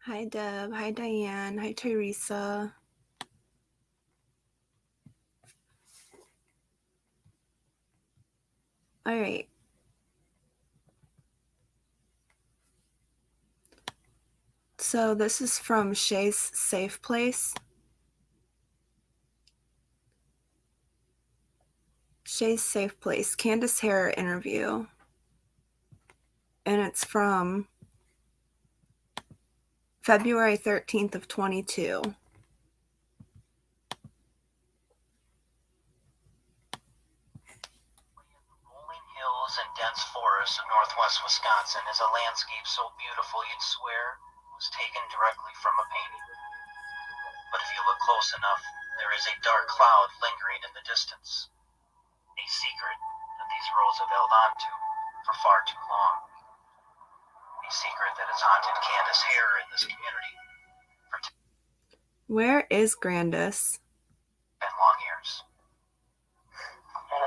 Hi, Deb. Hi, Diane. Hi, Teresa. All right. So this is from Shay's Safe Place. Shay's Safe Place, Candy Harer interview. And it's from February 13th of 22. And dense forests of northwest Wisconsin is a landscape so beautiful you'd swear it was taken directly from a painting. But if you look close enough, there is a dark cloud lingering in the distance. A secret that these roads have held on to for far too long. A secret that has haunted Candy Harer in this community for Where is Grandus? 10 long years. And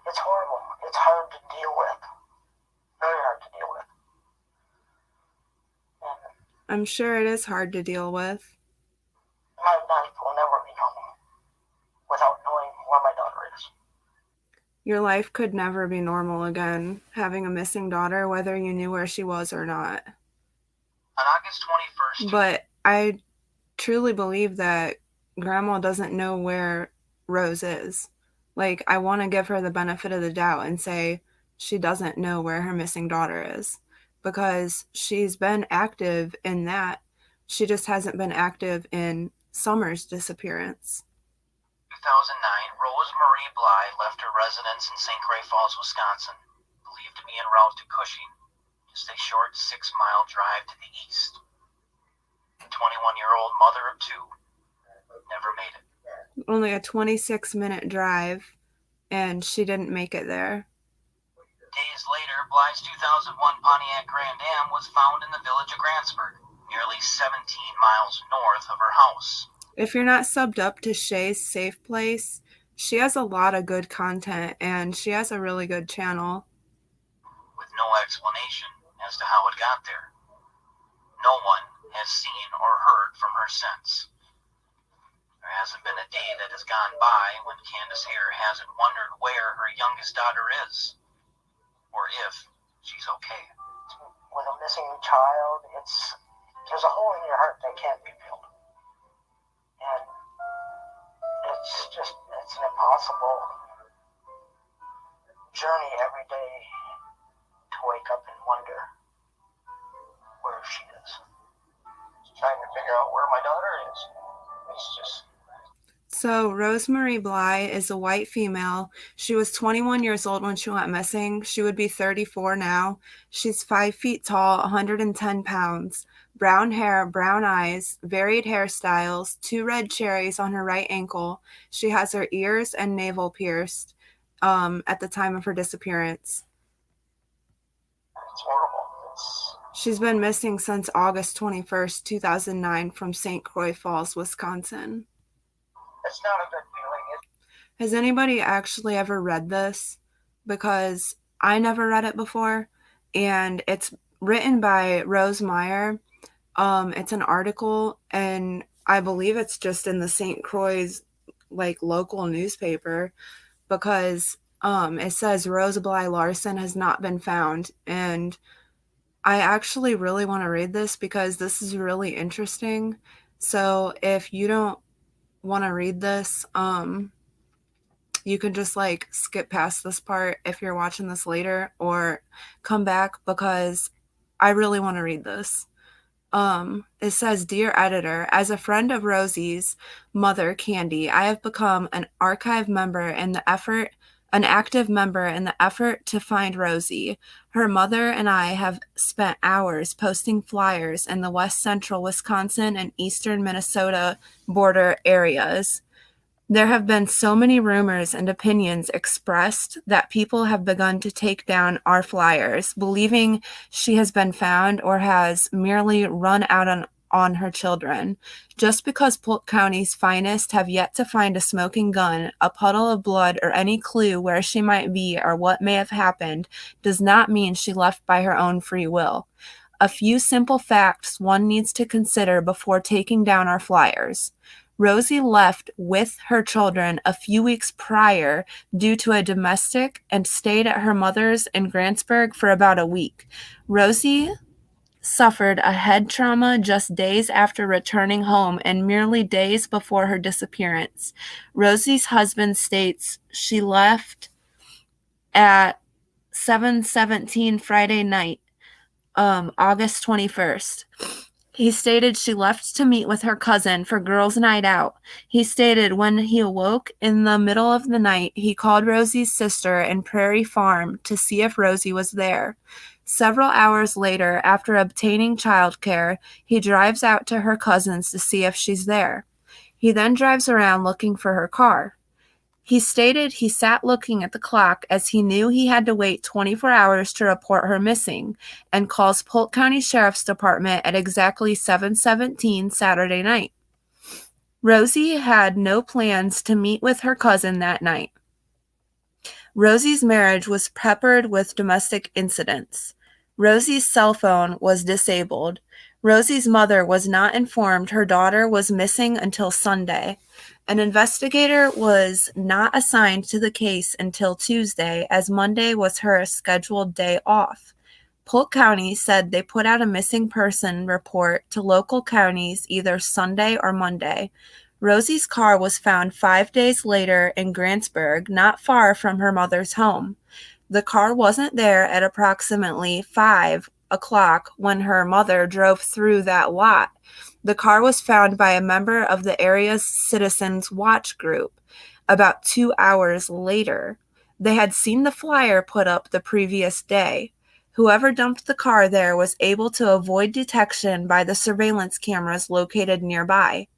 it's horrible. It's hard to deal with. Very hard to deal with. I'm sure it is hard to deal with. My life will never be normal without knowing where my daughter is. Your life could never be normal again, having a missing daughter, whether you knew where she was or not. On August 21st. But I truly believe that Grandma doesn't know where Rose is. Like, I want to give her the benefit of the doubt and say she doesn't know where her missing daughter is, because she's been active in that. She just hasn't been active in Summer's disappearance. 2009, Rose Marie Bly left her residence in St. Croix Falls, Wisconsin, believed to be en route to Cushing, just a short 6-mile drive to the east. The 21-year-old mother of two never made it. Only a 26-minute drive, and she didn't make it there. Days later, Bly's 2001 Pontiac Grand Am was found in the village of Grantsburg, nearly 17 miles north of her house. If you're not subbed up to Shay's Safe Place, she has a lot of good content, and she has a really good channel. With no explanation as to how it got there. No one has seen or heard from her since. There hasn't been a day that has gone by when Candy Harer hasn't wondered where her youngest daughter is, or if she's okay. With a missing child, there's a hole in your heart that can't be filled. And it's an impossible journey every day to wake up and wonder where she is. Just trying to figure out where my daughter is. It's just... So Rosemarie Bly is a white female. She was 21 years old when she went missing. She would be 34 now. She's 5 feet tall, 110 pounds. Brown hair, brown eyes, varied hairstyles, 2 red cherries on her right ankle. She has her ears and navel pierced at the time of her disappearance. It's horrible. She's been missing since August 21st, 2009 from St. Croix Falls, Wisconsin. It's not a good feeling. Has anybody actually ever read this? Because I never read it before, and it's written by Rose Meyer. It's an article, and I believe it's just in the St. Croix local newspaper, because it says Rose Bly Larson has not been found, and I actually really want to read this because this is really interesting. So if you don't want to read this, you can just skip past this part if you're watching this later, or come back, because I really want to read this. It says, "Dear editor, as a friend of Rosie's mother, Candy, I have become an active member in the effort to find Rosie. Her mother and I have spent hours posting flyers in the west central Wisconsin and eastern Minnesota border areas. There have been so many rumors and opinions expressed that people have begun to take down our flyers, believing she has been found or has merely run out on her children. Just because Polk County's finest have yet to find a smoking gun, a puddle of blood, or any clue where she might be or what may have happened, does not mean she left by her own free will. A few simple facts one needs to consider before taking down our flyers. Rosie left with her children a few weeks prior due to a domestic and stayed at her mother's in Grantsburg for about a week. Rosie suffered a head trauma just days after returning home and merely days before her disappearance. Rosie's husband states she left at 7:17 Friday night, August 21st. He stated she left to meet with her cousin for girls' night out. He stated when he awoke in the middle of the night, he called Rosie's sister in Prairie Farm to see if Rosie was there. Several hours later, after obtaining childcare, he drives out to her cousin's to see if she's there. He then drives around looking for her car. He stated he sat looking at the clock as he knew he had to wait 24 hours to report her missing, and calls Polk County Sheriff's Department at exactly 7:17 Saturday night. Rosie had no plans to meet with her cousin that night. Rosie's marriage was peppered with domestic incidents. Rosie's cell phone was disabled. Rosie's mother was not informed her daughter was missing until Sunday. An investigator was not assigned to the case until Tuesday, as Monday was her scheduled day off. Polk County said they put out a missing person report to local counties either Sunday or Monday. Rosie's car was found 5 days later in Grantsburg, not far from her mother's home. The car wasn't there at approximately 5 o'clock when her mother drove through that lot. The car was found by a member of the area's Citizens Watch group about 2 hours later. They had seen the flyer put up the previous day. Whoever dumped the car there was able to avoid detection by the surveillance cameras located nearby.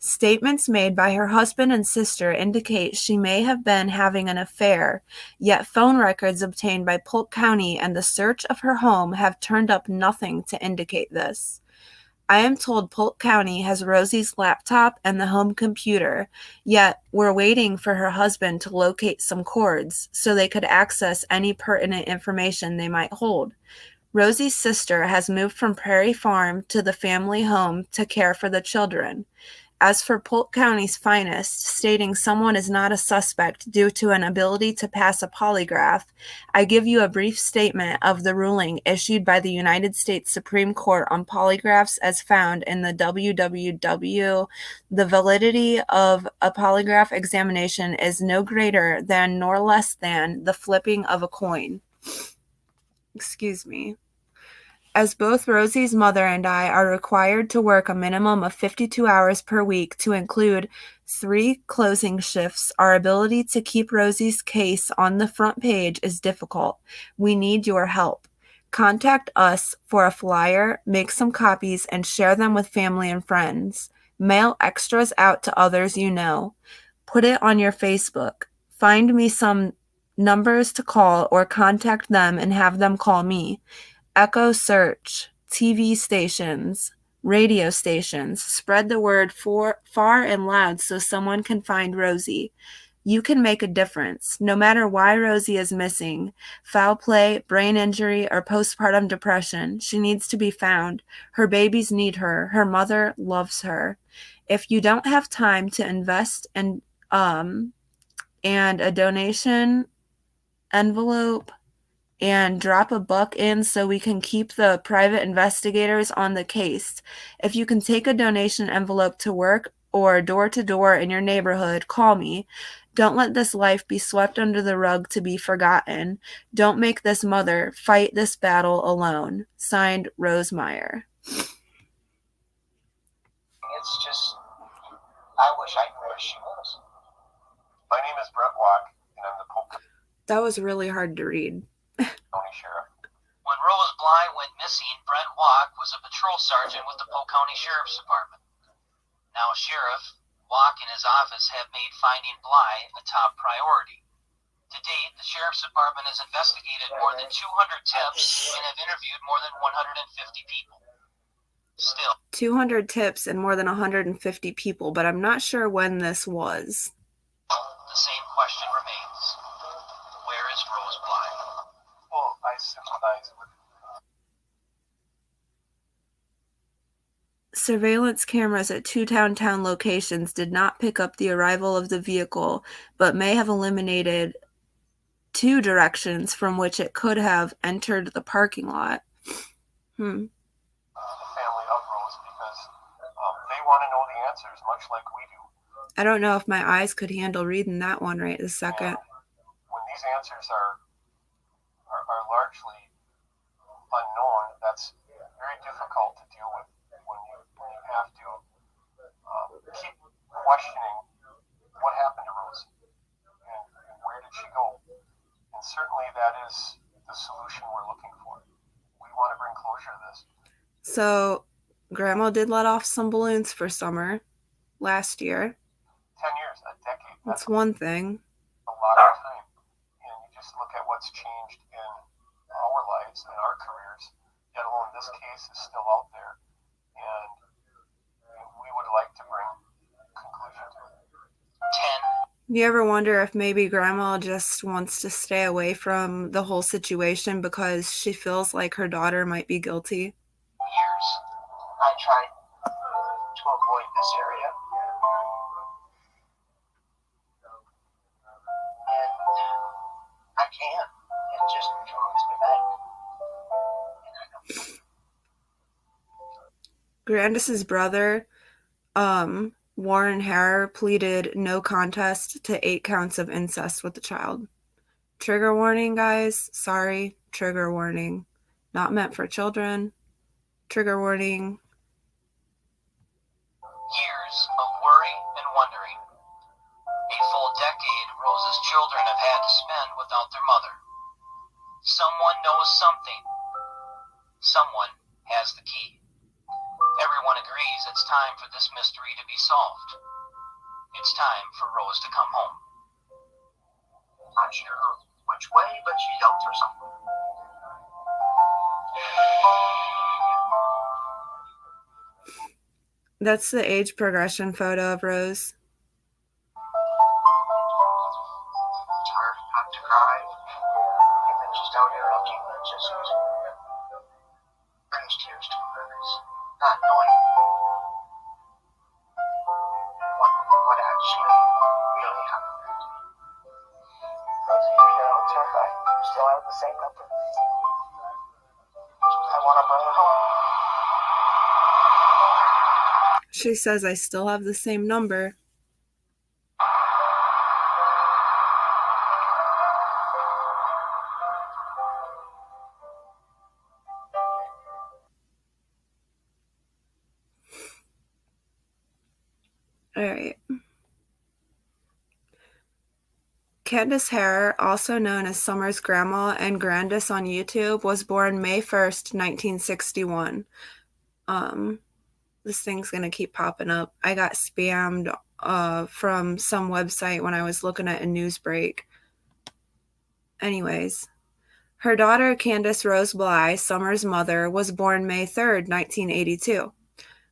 Statements made by her husband and sister indicate she may have been having an affair, yet phone records obtained by Polk County and the search of her home have turned up nothing to indicate this. I am told Polk County has Rosie's laptop and the home computer, yet we're waiting for her husband to locate some cords so they could access any pertinent information they might hold. Rosie's sister has moved from Prairie Farm to the family home to care for the children. As for Polk County's finest, stating someone is not a suspect due to an ability to pass a polygraph, I give you a brief statement of the ruling issued by the United States Supreme Court on polygraphs as found in the WWW. The validity of a polygraph examination is no greater than nor less than the flipping of a coin. Excuse me. As both Rosie's mother and I are required to work a minimum of 52 hours per week to include 3 closing shifts, our ability to keep Rosie's case on the front page is difficult. We need your help. Contact us for a flyer, make some copies, and share them with family and friends. Mail extras out to others you know. Put it on your Facebook. Find me some numbers to call or contact them and have them call me. Echo search, TV stations, radio stations. Spread the word far and loud so someone can find Rosie. You can make a difference, no matter why Rosie is missing. Foul play, brain injury, or postpartum depression. She needs to be found. Her babies need her. Her mother loves her. If you don't have time to invest in and a donation envelope and drop a buck in so we can keep the private investigators on the case. If you can take a donation envelope to work or door to door in your neighborhood, call me. Don't let this life be swept under the rug to be forgotten. Don't make this mother fight this battle alone. Signed, Rose Meyer. It's just, I wish I knew where she was. My name is Brett Walk, and I'm the Polk That was really hard to read. County Sheriff. When Rose Bly went missing, Brent Walk was a patrol sergeant with the Polk County Sheriff's Department. Now, Sheriff Walk and his office have made finding Bly a top priority. To date, the Sheriff's Department has investigated more than 200 tips and have interviewed more than 150 people. Still, 200 tips and more than 150 people, but I'm not sure when this was. the same question remains. Where is Rose Bly? Well, I sympathize with Surveillance cameras at two downtown locations did not pick up the arrival of the vehicle, but may have eliminated two directions from which it could have entered the parking lot. The family of Rose because they want to know the answers, much like we do. I don't know if my eyes could handle reading that one right this second. And when these answers are largely unknown, that's very difficult to deal with when you have to keep questioning what happened to Rose and where did she go. And certainly that is the solution we're looking for. We want to bring closure to this. So, Grandma did let off some balloons for summer last year. 10 years, a decade. That's one thing. A lot of time. And you just look at what's changed in our lives and our careers, yet alone this case is still out there. And we would like to bring conclusion to it. 10. You ever wonder if maybe Grandma just wants to stay away from the whole situation because she feels like her daughter might be guilty? Years, I tried to avoid this area. And I can't. It just draws me back. And I don't. Grandus's brother, Warren Harer, pleaded no contest to 8 counts of incest with the child. Trigger warning, guys. Sorry, trigger warning. Not meant for children. Trigger warning. Years of worry and wondering. A full decade Rose's children have had to spend without their mother. Someone knows something. Someone has the key. Everyone agrees it's time for this mystery to be solved. It's time for Rose to come home. Not sure which way, but she's out for something. That's the age progression photo of Rose. It's hard not to cry. Even just out here looking, it just brings tears to my eyes. Not knowing what actually really happened. Rosie, it's alright. You still have the same number. I want to bring her home. She says I still have the same number. Alright. Candy Harer, also known as Summer's grandma and Grandus on YouTube, was born May 1st, 1961. This thing's gonna keep popping up. I got spammed from some website when I was looking at a news break. Anyways, her daughter Candace Rose Bly, Summer's mother, was born May 3rd, 1982.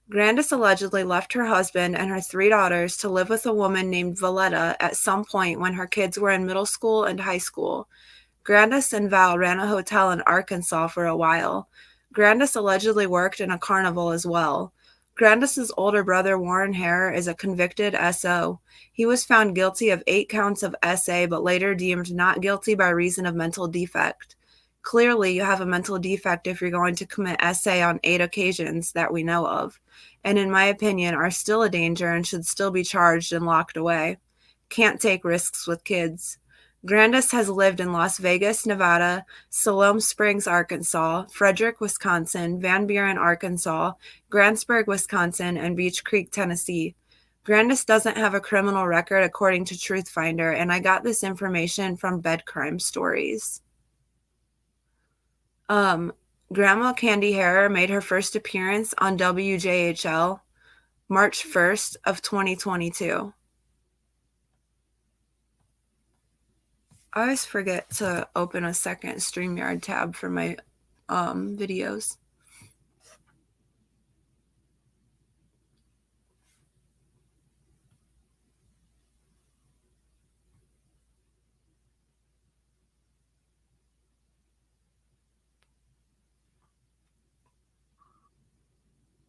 Grandus allegedly left her husband and her 3 daughters to live with a woman named Valletta at some point when her kids were in middle school and high school. Grandus and Val ran a hotel in Arkansas for a while. Grandus allegedly worked in a carnival as well. Grandus's older brother Warren Harer is a convicted SO. He was found guilty of 8 counts of SA but later deemed not guilty by reason of mental defect. Clearly, you have a mental defect if you're going to commit SA on 8 occasions that we know of, and in my opinion are still a danger and should still be charged and locked away. Can't take risks with kids. Grandus has lived in Las Vegas, Nevada, Siloam Springs, Arkansas, Frederick, Wisconsin, Van Buren, Arkansas, Grantsburg, Wisconsin, and Beech Creek, Tennessee. Grandus doesn't have a criminal record according to Truthfinder, and I got this information from Bed Crime Stories. Grandma Candy Harer made her first appearance on WJHL March 1st of 2022. I always forget to open a second StreamYard tab for my videos.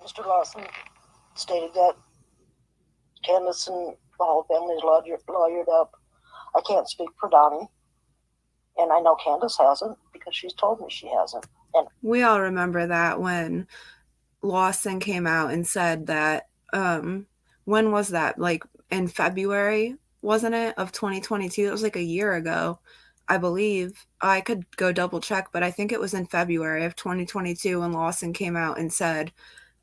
Mr. Lawson stated that Candace and the whole family is lawyered up. I can't speak for Donnie, and I know Candace hasn't because she's told me she hasn't. And we all remember that when Lawson came out and said that, when was that? Like in February, wasn't it, of 2022? It was like a year ago, I believe. I could go double check, but I think it was in February of 2022 when Lawson came out and said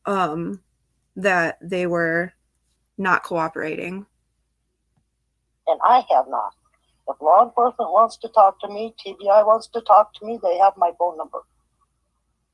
that they were not cooperating. And I have not. If law enforcement wants to talk to me, TBI wants to talk to me, they have my phone number.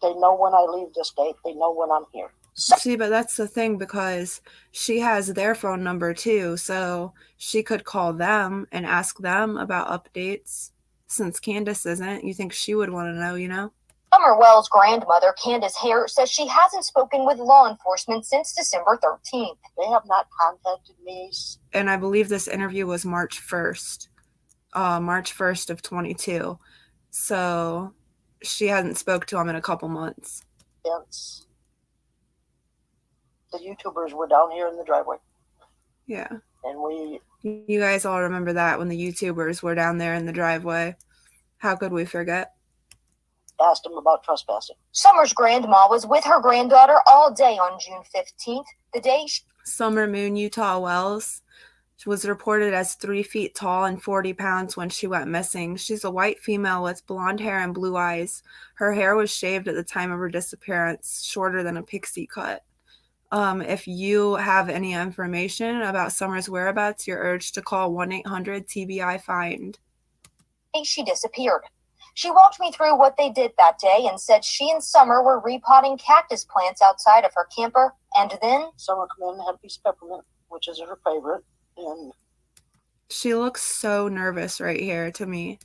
They know when I leave the state. They know when I'm here. See, but that's the thing, because she has their phone number too, so she could call them and ask them about updates. Since Candace isn't, you think she would want to know, you know? Summerwell's grandmother, Candy Harer, says she hasn't spoken with law enforcement since December 13th. They have not contacted me. And I believe this interview was March 1st. March 1st of 22. So she hadn't spoke to him in a couple months. Since the YouTubers were down here in the driveway. Yeah. And you guys all remember that, when the YouTubers were down there in the driveway. How could we forget? Asked him about trespassing. Summer's grandma was with her granddaughter all day on June 15th, the day Summer Moon Utah Wells was reported as 3 feet tall and 40 pounds when she went missing. She's a white female with blonde hair and blue eyes. Her hair was shaved at the time of her disappearance, shorter than a pixie cut. If you have any information about Summer's whereabouts, you're urged to call 1-800-TBI-FIND. She disappeared. She walked me through what they did that day and said she and Summer were repotting cactus plants outside of her camper, and then Summer came in and had a piece of peppermint, which is her favorite, and she looks so nervous right here to me.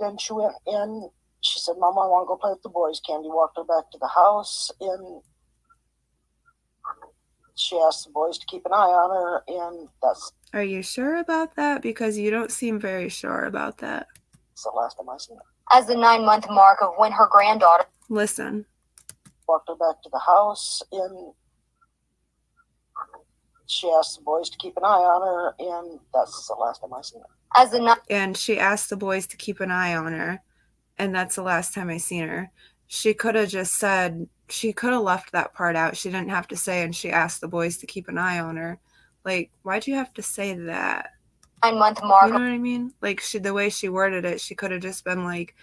Then she went in. She said, "Mama, I want to go play with the boys." Candy walked her back to the house, and she asked the boys to keep an eye on her, and that's... Are you sure about that? Because you don't seem very sure about that. It's the last time I seen her. As the 9-month mark of when her granddaughter... Listen. Walked her back to the house, and she asked the boys to keep an eye on her, and that's the last time I seen her. And she asked the boys to keep an eye on her, and that's the last time I seen her. She could have just said, she could have left that part out. She didn't have to say, and she asked the boys to keep an eye on her. Like, why'd you have to say that? 9-month mark. You know what I mean? Like, the way she worded it, she could have just been like,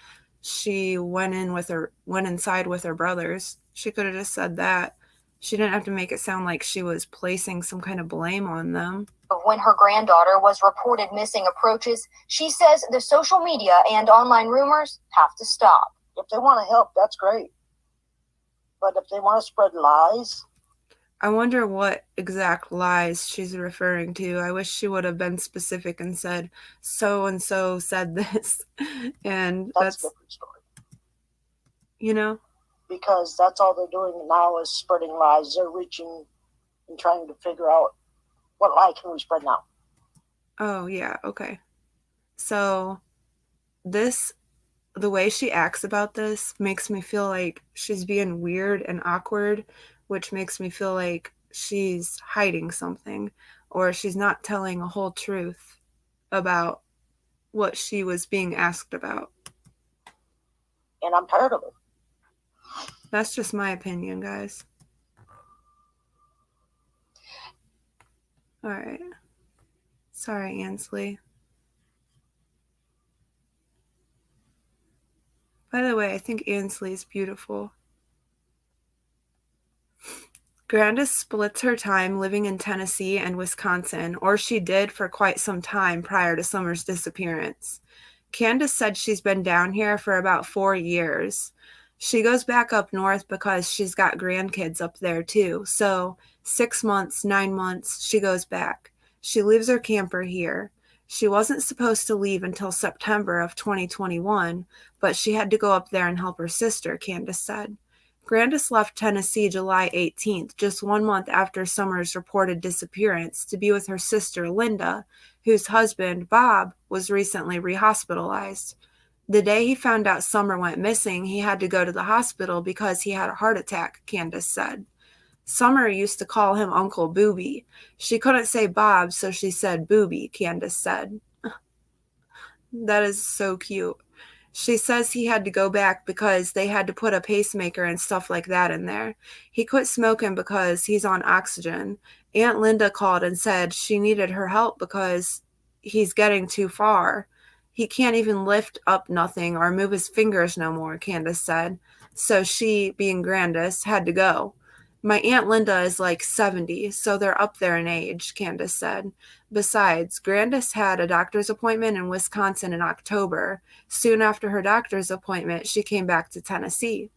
she went inside with her brothers. She could have just said that. She didn't have to make it sound like she was placing some kind of blame on them. When her granddaughter was reported missing approaches, she says the social media and online rumors have to stop. If they want to help, that's great. But if they want to spread lies... I wonder what exact lies she's referring to. I wish she would have been specific and said, so-and-so said this. And that's a different story. You know? Because that's all they're doing now is spreading lies. They're reaching and trying to figure out what lie can we spread now. Oh, yeah, okay. So the way she acts about this makes me feel like she's being weird and awkward, which makes me feel like she's hiding something, or she's not telling a whole truth about what she was being asked about. And I'm tired of it. That's just my opinion, guys. All right. Sorry, Ansley. By the way, I think Ansley is beautiful. Grandus splits her time living in Tennessee and Wisconsin, or she did for quite some time prior to Summer's disappearance. Candace said she's been down here for about 4 years. She goes back up north because she's got grandkids up there too. So 6 months, 9 months, she goes back. She leaves her camper here. She wasn't supposed to leave until September of 2021, but she had to go up there and help her sister, Candace said. Grandus left Tennessee July 18th, just 1 month after Summer's reported disappearance, to be with her sister, Linda, whose husband, Bob, was recently rehospitalized. The day he found out Summer went missing, he had to go to the hospital because he had a heart attack, Candace said. Summer used to call him Uncle Booby. She couldn't say Bob, so she said Booby, Candace said. That is so cute. She says he had to go back because they had to put a pacemaker and stuff like that in there. He quit smoking because he's on oxygen. Aunt Linda called and said she needed her help because he's getting too far. He can't even lift up nothing or move his fingers no more, Candace said. So she, being Grandus, had to go. My Aunt Linda is like 70, so they're up there in age, Candace said. Besides, Grandus had a doctor's appointment in Wisconsin in October. Soon after her doctor's appointment, she came back to Tennessee.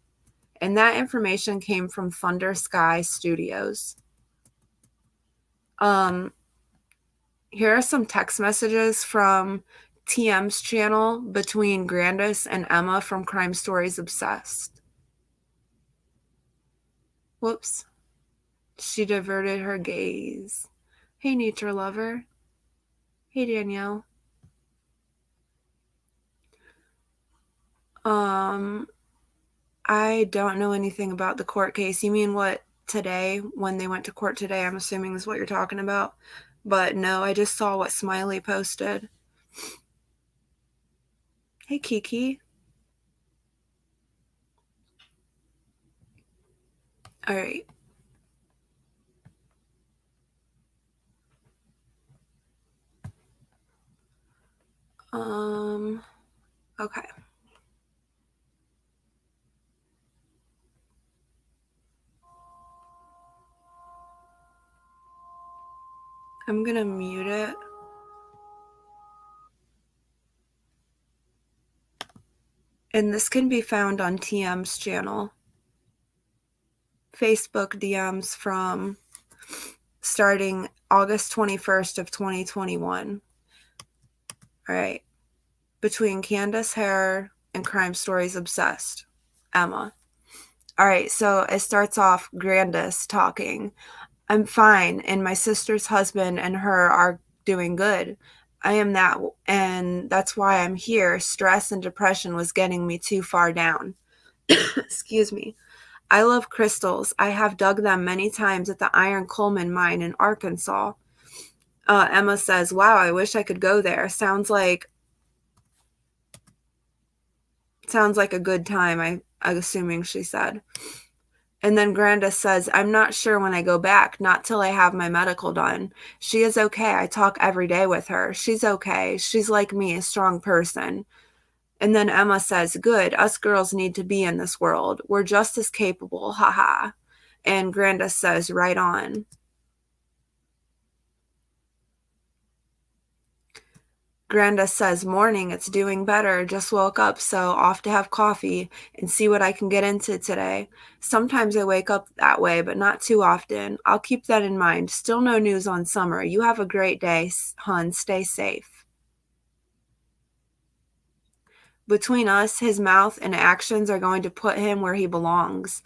And that information came from Thunder Sky Studios. Here are some text messages from TM's channel between Grandus and Emma from Crime Stories Obsessed. Whoops. She diverted her gaze. Hey, nature lover. Hey, Danielle. I don't know anything about the court case. You mean what, today, when they went to court today, I'm assuming is what you're talking about. But no, I just saw what Smiley posted. Hey, Kiki. All right. Okay. I'm gonna mute it. And this can be found on TM's channel. Facebook DMs from starting August 21st of 2021. All right. Between Candy Harer and Crime Stories Obsessed. Emma. All right, so it starts off Grandus talking. I'm fine, and my sister's husband and her are doing good. I am that, and that's why I'm here. Stress and depression was getting me too far down. Excuse me. I love crystals. I have dug them many times at the Iron Coleman mine in Arkansas. Emma says, wow, I wish I could go there. Sounds like a good time, I'm assuming she said. And then Grandus says, I'm not sure when I go back, not till I have my medical done. She is okay. I talk every day with her. She's okay. She's like me, a strong person. And then Emma says, good, us girls need to be in this world. We're just as capable, haha. And Grandus says, right on. Grandus says, morning, it's doing better. Just woke up, so off to have coffee and see what I can get into today. Sometimes I wake up that way, but not too often. I'll keep that in mind. Still no news on Summer. You have a great day, hun. Stay safe. Between us, his mouth and actions are going to put him where he belongs.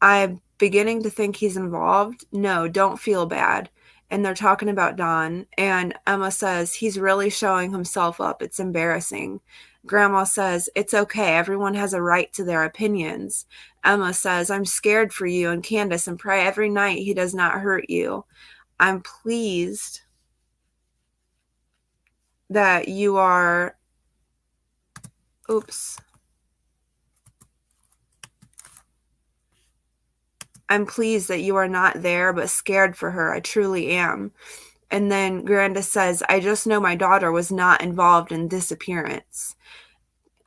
I'm beginning to think he's involved. No, don't feel bad. And they're talking about Don. And Emma says, he's really showing himself up. It's embarrassing. Grandma says, it's okay. Everyone has a right to their opinions. Emma says, I'm scared for you and Candace and pray every night he does not hurt you. I'm pleased that you are... Oops. I'm pleased that you are not there, but scared for her. I truly am. And then Grandus says, I just know my daughter was not involved in disappearance.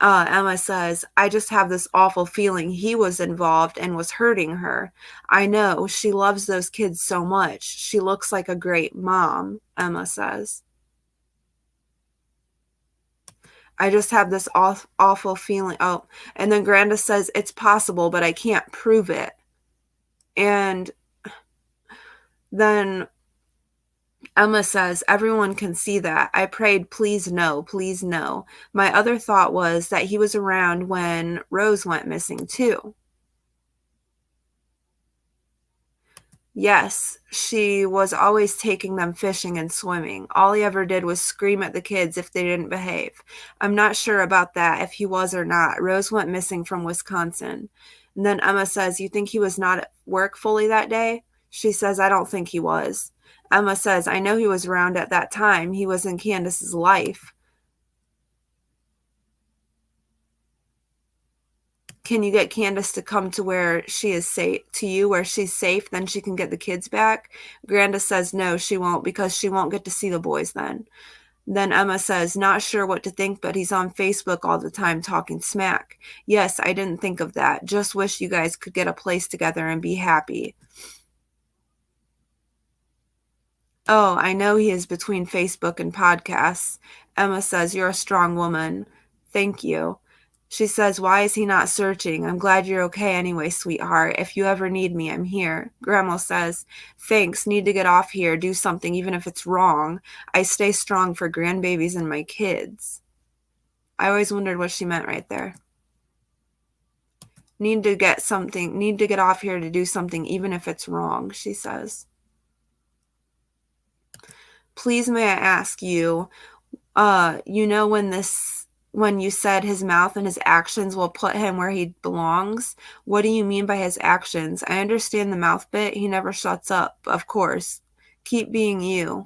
Emma says, I just have this awful feeling he was involved and was hurting her. I know. She loves those kids so much. She looks like a great mom, Emma says. I just have this awful feeling. Oh, and then Grandus says, it's possible, but I can't prove it. And then Emma says, everyone can see that. I prayed, please no, please no. My other thought was that he was around when Rose went missing too. Yes, she was always taking them fishing and swimming. All he ever did was scream at the kids if they didn't behave. I'm not sure about that, if he was or not. Rose went missing from Wisconsin. And then Emma says, you think he was not at work fully that day? She says, I don't think he was. Emma says, I know he was around at that time. He was in Candace's life. Can you get Candace to come to where she is safe, to you where she's safe, then she can get the kids back? Grandus says no, she won't, because she won't get to see the boys then. Then Emma says, not sure what to think, but he's on Facebook all the time talking smack. Yes, I didn't think of that. Just wish you guys could get a place together and be happy. Oh, I know he is between Facebook and podcasts. Emma says, you're a strong woman. Thank you. She says, why is he not searching? I'm glad you're okay anyway, sweetheart. If you ever need me, I'm here. Grandma says, thanks. Need to get off here. Do something, even if it's wrong. I stay strong for grandbabies and my kids. I always wondered what she meant right there. Need to get off here to do something, even if it's wrong, she says. Please, may I ask you, when you said his mouth and his actions will put him where he belongs, what do you mean by his actions? I understand the mouth bit. He never shuts up, of course. Keep being you.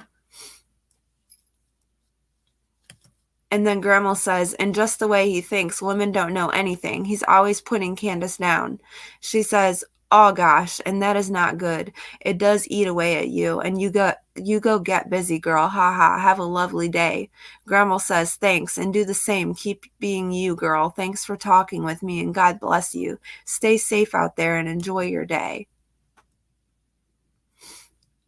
And then Grandma says, and just the way he thinks, women don't know anything. He's always putting Candace down. She says, oh gosh, and that is not good. It does eat away at you, and you go get busy, girl. Ha ha. Have a lovely day. Grandma says, thanks, and do the same. Keep being you, girl. Thanks for talking with me, and God bless you. Stay safe out there and enjoy your day.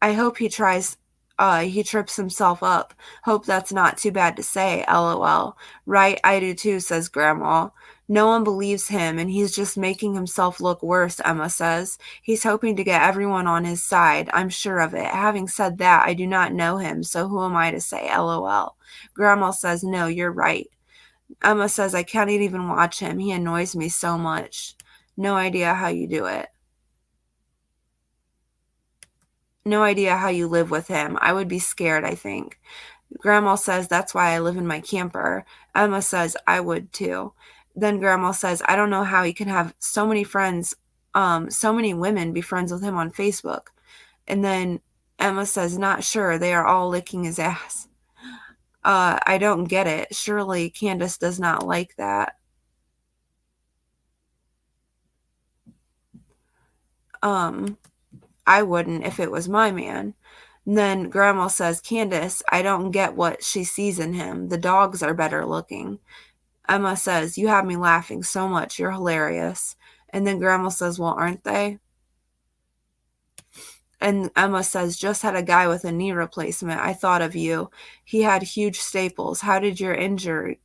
I hope he trips himself up. Hope that's not too bad to say, LOL. Right, I do too, says Grandma. No one believes him, and he's just making himself look worse, Emma says. He's hoping to get everyone on his side. I'm sure of it. Having said that, I do not know him, so who am I to say, LOL. Grandma says, no, you're right. Emma says, I can't even watch him. He annoys me so much. No idea how you do it. No idea how you live with him. I would be scared, I think. Grandma says, that's why I live in my camper. Emma says, I would too. Then Grandma says, I don't know how he can have so many friends, so many women be friends with him on Facebook. And then Emma says, not sure. They are all licking his ass. I don't get it. Surely Candace does not like that. I wouldn't if it was my man. And then Grandma says, Candace, I don't get what she sees in him. The dogs are better looking. Emma says, you have me laughing so much. You're hilarious. And then Grandma says, well, aren't they? And Emma says, just had a guy with a knee replacement. I thought of you. He had huge staples. How did you injure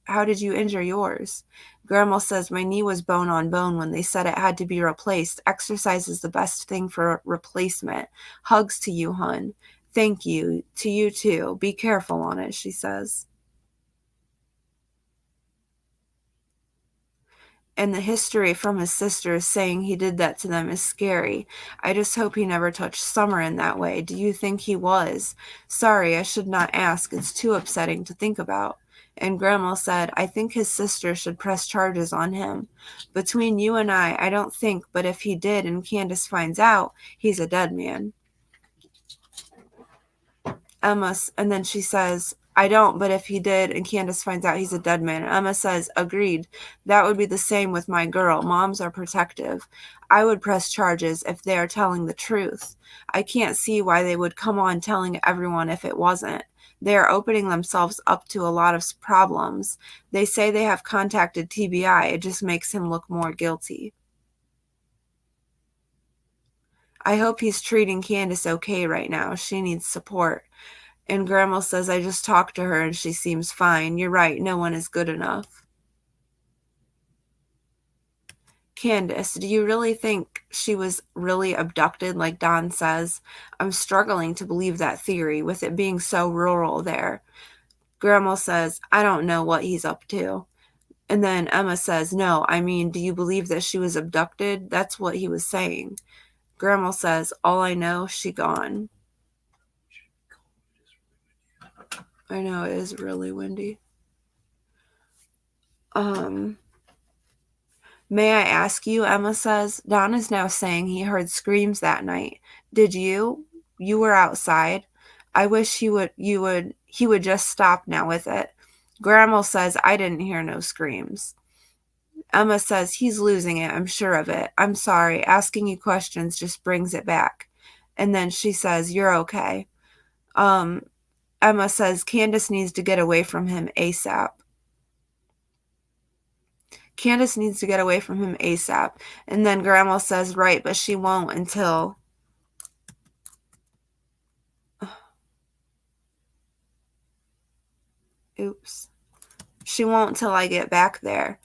yours? Grandma says, my knee was bone on bone when they said it had to be replaced. Exercise is the best thing for replacement. Hugs to you, hun. Thank you. To you too. Be careful on it, she says. And the history from his sisters saying he did that to them is scary. I just hope he never touched Summer in that way. Do you think he was? Sorry, I should not ask. It's too upsetting to think about. And Grandma said, I think his sister should press charges on him. Between you and I don't think, but if he did and Candace finds out, he's a dead man. And then she says, I don't, but if he did and Candace finds out, he's a dead man. Emma says, agreed. That would be the same with my girl. Moms are protective. I would press charges if they are telling the truth. I can't see why they would come on telling everyone if it wasn't. They are opening themselves up to a lot of problems. They say they have contacted TBI. It just makes him look more guilty. I hope he's treating Candace okay right now. She needs support. And Grandma says, I just talked to her and she seems fine. You're right. No one is good enough. Candace, do you really think she was really abducted like Don says? I'm struggling to believe that theory with it being so rural there. Grandma says, I don't know what he's up to. And then Emma says, no, I mean, do you believe that she was abducted? That's what he was saying. Grandma says, all I know, she gone. I know, it is really windy. May I ask you, Emma says, Don is now saying he heard screams that night. Did you? You were outside. I wish he would just stop now with it. Grandma says I didn't hear no screams. Emma says he's losing it, I'm sure of it. I'm sorry, asking you questions just brings it back. And then she says, you're okay. Um, Emma says Candace needs to get away from him ASAP. Candace needs to get away from him ASAP. And then Grandma says, right, but she won't until... Oops. She won't till I get back there.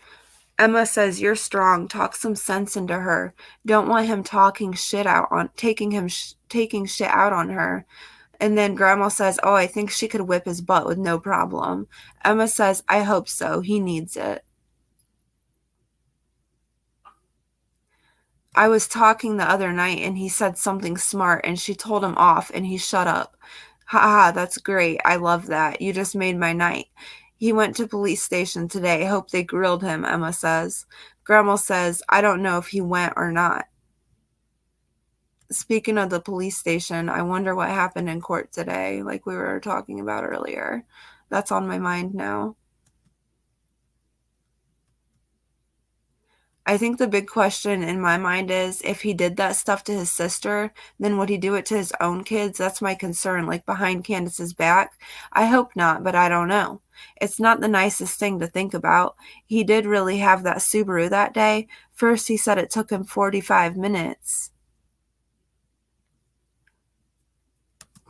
Emma says, you're strong. Talk some sense into her. Don't want him taking shit out on her. And then Grandma says, oh, I think she could whip his butt with no problem. Emma says, I hope so. He needs it. I was talking the other night and he said something smart and she told him off and he shut up. Ha ha, that's great. I love that. You just made my night. He went to police station today. Hope they grilled him, Emma says. Grandma says, I don't know if he went or not. Speaking of the police station, I wonder what happened in court today, like we were talking about earlier. That's on my mind now. I think the big question in my mind is if he did that stuff to his sister, then would he do it to his own kids? That's my concern, like behind Candace's back. I hope not, but I don't know. It's not the nicest thing to think about. He did really have that Subaru that day. First, he said it took him 45 minutes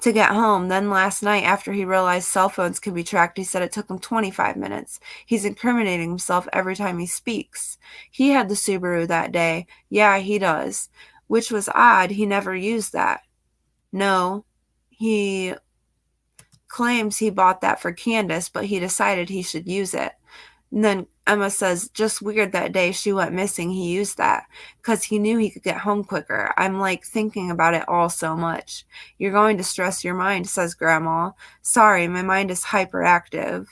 to get home. Then last night, after he realized cell phones can be tracked, he said it took him 25 minutes. He's incriminating himself every time he speaks. He had the Subaru that day. Yeah, he does. Which was odd. He never used that. No, he claims he bought that for Candace, but he decided he should use it. And then Emma says, just weird that day she went missing, he used that because he knew he could get home quicker. I'm like thinking about it all so much. You're going to stress your mind, says Grandma. Sorry, my mind is hyperactive.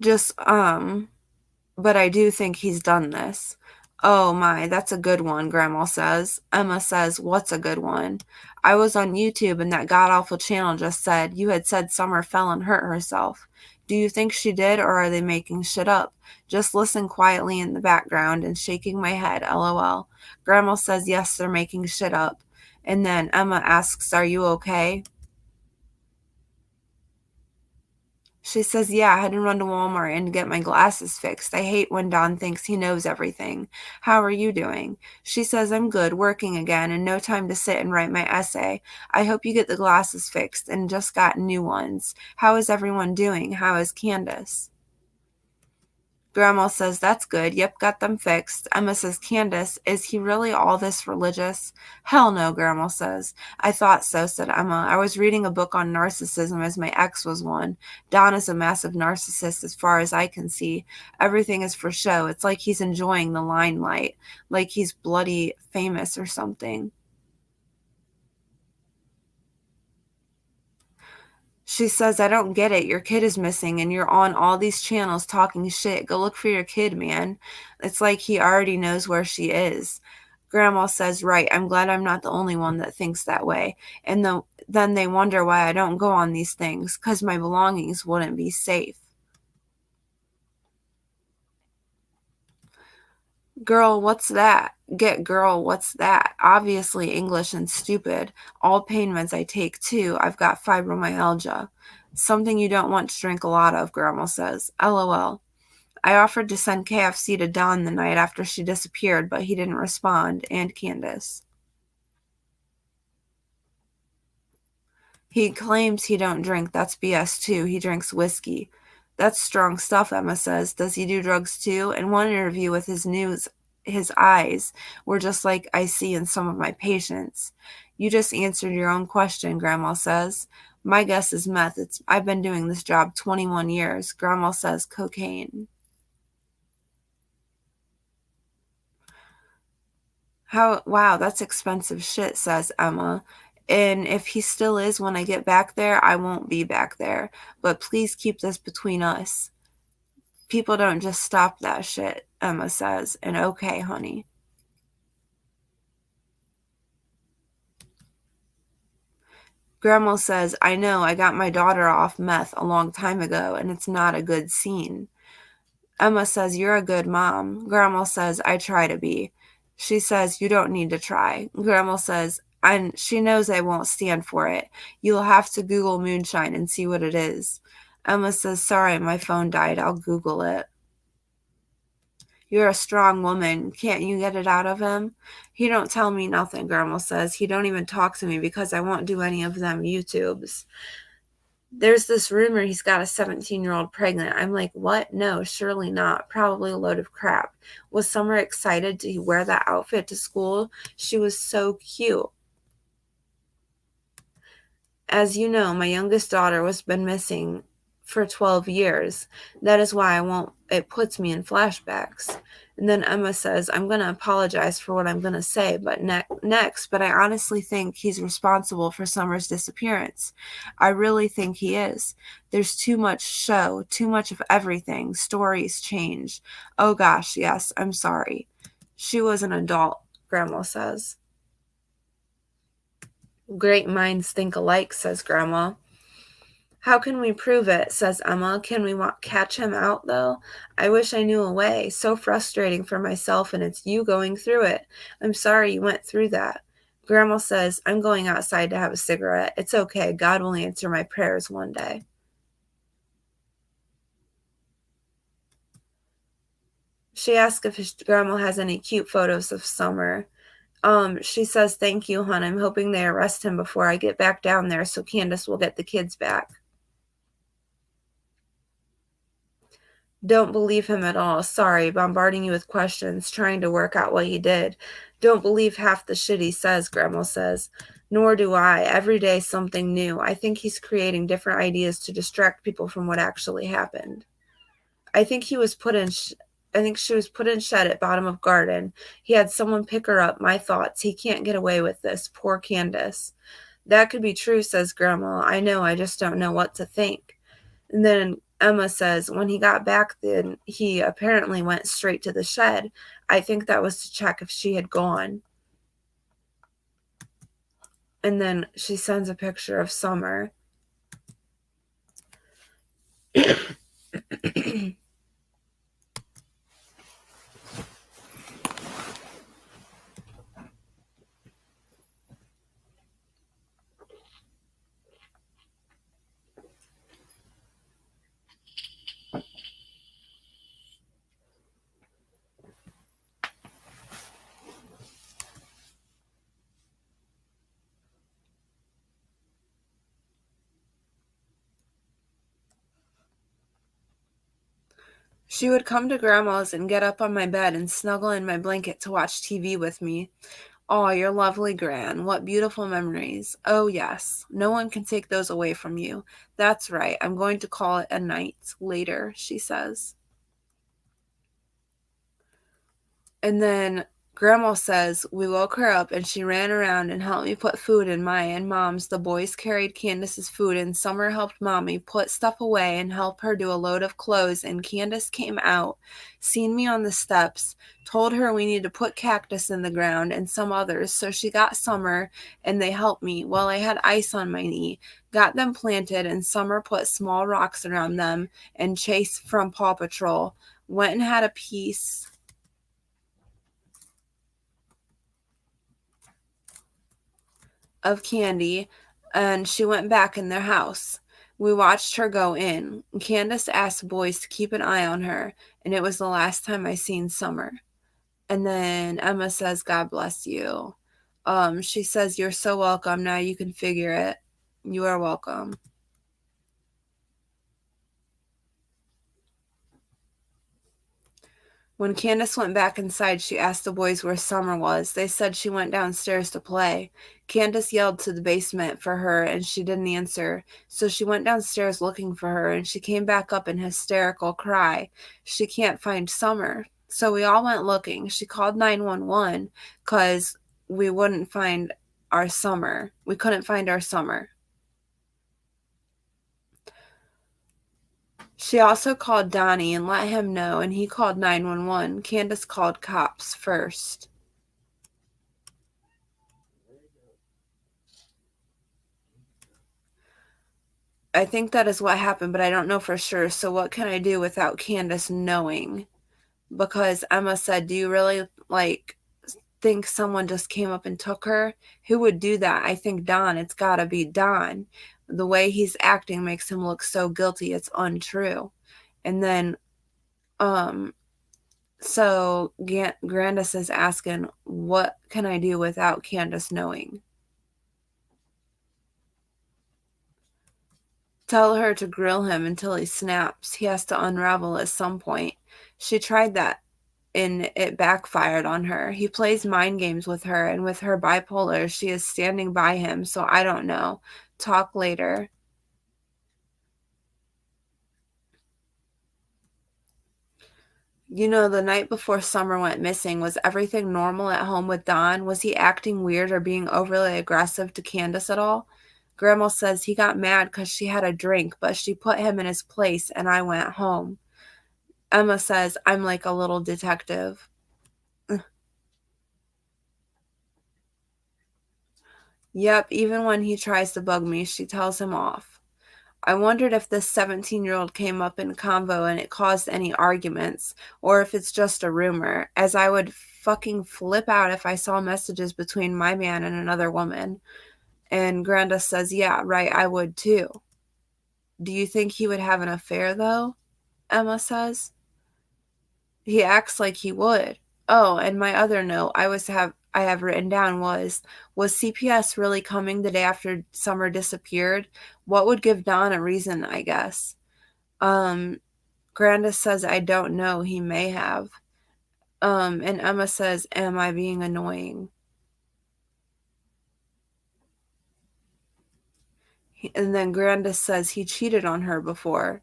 Just, but I do think he's done this. Oh my, that's a good one, Grandma says. Emma says, what's a good one? I was on YouTube and that god-awful channel just said, you had said Summer fell and hurt herself. Do you think she did or are they making shit up? Just listen quietly in the background and shaking my head, LOL. Grandma says, yes, they're making shit up. And then Emma asks, are you okay? She says, yeah, I had to run to Walmart and get my glasses fixed. I hate when Don thinks he knows everything. How are you doing? She says, I'm good, working again, and no time to sit and write my essay. I hope you get the glasses fixed and just got new ones. How is everyone doing? How is Candace? Grandma says, that's good. Yep, got them fixed. Emma says, Candace, is he really all this religious? Hell no, Grandma says. I thought so, said Emma. I was reading a book on narcissism as my ex was one. Don is a massive narcissist as far as I can see. Everything is for show. It's like he's enjoying the limelight, like he's bloody famous or something. She says, I don't get it. Your kid is missing and you're on all these channels talking shit. Go look for your kid, man. It's like he already knows where she is. Grandma says, right, I'm glad I'm not the only one that thinks that way. And then they wonder why I don't go on these things, because my belongings wouldn't be safe. Girl, what's that? Get girl, what's that? Obviously English and stupid. All pain meds I take too. I've got fibromyalgia. Something you don't want to drink a lot of, Grandma says. LOL. I offered to send KFC to Don the night after she disappeared, but he didn't respond, and Candace. He claims he don't drink. That's BS too. He drinks whiskey. That's strong stuff, Emma says. Does he do drugs too? In one interview with his eyes were just like I see in some of my patients. You just answered your own question, Grandma says. My guess is meth. I've been doing this job 21 years. Grandma says cocaine. Wow, that's expensive shit, says Emma. And if he still is when I get back there, I won't be back there. But please keep this between us. People don't just stop that shit, Emma says. And okay, honey. Grandma says, I know, I got my daughter off meth a long time ago, and it's not a good scene. Emma says, you're a good mom. Grandma says, I try to be. She says, you don't need to try. Grandma says, and she knows I won't stand for it. You'll have to Google moonshine and see what it is. Emma says, sorry, my phone died. I'll Google it. You're a strong woman. Can't you get it out of him? He don't tell me nothing, Grandma says. He don't even talk to me because I won't do any of them YouTubes. There's this rumor he's got a 17-year-old pregnant. I'm like, what? No, surely not. Probably a load of crap. Was Summer excited to wear that outfit to school? She was so cute. As you know, my youngest daughter has been missing for 12 years. That is why it puts me in flashbacks. And then Emma says, I'm going to apologize for what I'm going to say, but but I honestly think he's responsible for Summer's disappearance. I really think he is. There's too much show, too much of everything. Stories change. Oh gosh, yes, I'm sorry. She was an adult, Grandma says. Great minds think alike, says Grandma. How can we prove it, says Emma. Can we catch him out, though? I wish I knew a way. So frustrating for myself, and it's you going through it. I'm sorry you went through that. Grandma says, I'm going outside to have a cigarette. It's okay. God will answer my prayers one day. She asks if Grandma has any cute photos of Summer. She says, thank you, hon. I'm hoping they arrest him before I get back down there so Candace will get the kids back. Don't believe him at all. Sorry, bombarding you with questions, trying to work out what he did. Don't believe half the shit he says, Grandma says. Nor do I. Every day something new. I think he's creating different ideas to distract people from what actually happened. I think she was put in shed at bottom of garden. He had someone pick her up. My thoughts. He can't get away with this. Poor Candace. That could be true, says Grandma. I know, I just don't know what to think. And then Emma says, when he got back then, he apparently went straight to the shed. I think that was to check if she had gone. And then she sends a picture of Summer. She would come to Grandma's and get up on my bed and snuggle in my blanket to watch TV with me. Oh, your lovely Gran. What beautiful memories. Oh, yes. No one can take those away from you. That's right. I'm going to call it a night later, she says. And then Grandma says we woke her up and she ran around and helped me put food in my and Mom's. The boys carried Candace's food and Summer helped Mommy put stuff away and help her do a load of clothes. And Candace came out, seen me on the steps, told her we need to put cactus in the ground and some others. So she got Summer and they helped me while I had ice on my knee. Got them planted and Summer put small rocks around them and Chase from Paw Patrol went and had a piece of candy, and she went back in their house. We watched her go in. Candace asked boys to keep an eye on her, and it was the last time I seen Summer. And then Emma says, God bless you. She says, you're so welcome. Now you can figure it. You are welcome. When Candace went back inside, she asked the boys where Summer was. They said she went downstairs to play. Candace yelled to the basement for her, and she didn't answer. So she went downstairs looking for her, and she came back up in hysterical cry. She can't find Summer. So we all went looking. She called 911 because we wouldn't find our Summer. We couldn't find our Summer. She also called Donnie and let him know, and he called 911. Candace called cops first. I think that is what happened, but I don't know for sure. So what can I do without Candace knowing? Because Emma said, do you really, like, think someone just came up and took her? Who would do that? I think Don. It's gotta be Don. The way he's acting makes him look so guilty. It's untrue. And then, so Grandus is asking, what can I do without Candace knowing? Tell her to grill him until he snaps. He has to unravel at some point. She tried that and it backfired on her. He plays mind games with her, and with her bipolar, she is standing by him, so I don't know. Talk later. You know, the night before Summer went missing, was everything normal at home with Don? Was he acting weird or being overly aggressive to Candace at all? Grandma says he got mad because she had a drink, but she put him in his place and I went home. Emma says, I'm like a little detective. Yep, even when he tries to bug me, she tells him off. I wondered if this 17-year-old came up in convo and it caused any arguments, or if it's just a rumor, as I would fucking flip out if I saw messages between my man and another woman. And Grandus says, yeah, right, I would too. Do you think he would have an affair, though? Emma says. He acts like he would. Oh, and my other note I have written down was CPS really coming the day after Summer disappeared? What would give Don a reason, I guess? Um, Grandis says, I don't know, he may have. And Emma says, am I being annoying? And then Grandis says he cheated on her before.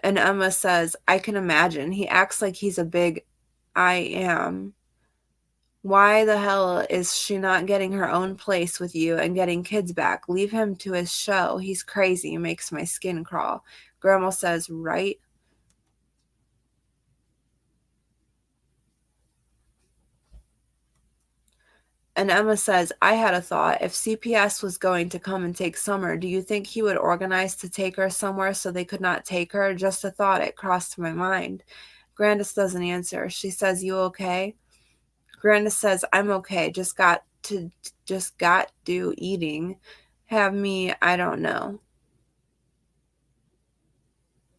And Emma says, I can imagine. He acts like he's a big I am. Why the hell is she not getting her own place with you and getting kids back? Leave him to his show. He's crazy. Makes my skin crawl. Grandma says, right? And Emma says, I had a thought. If CPS was going to come and take Summer, do you think he would organize to take her somewhere so they could not take her? Just a thought. It crossed my mind. Grandis doesn't answer. She says, you okay? Grandis says, I'm okay. Just got do eating. Have me, I don't know.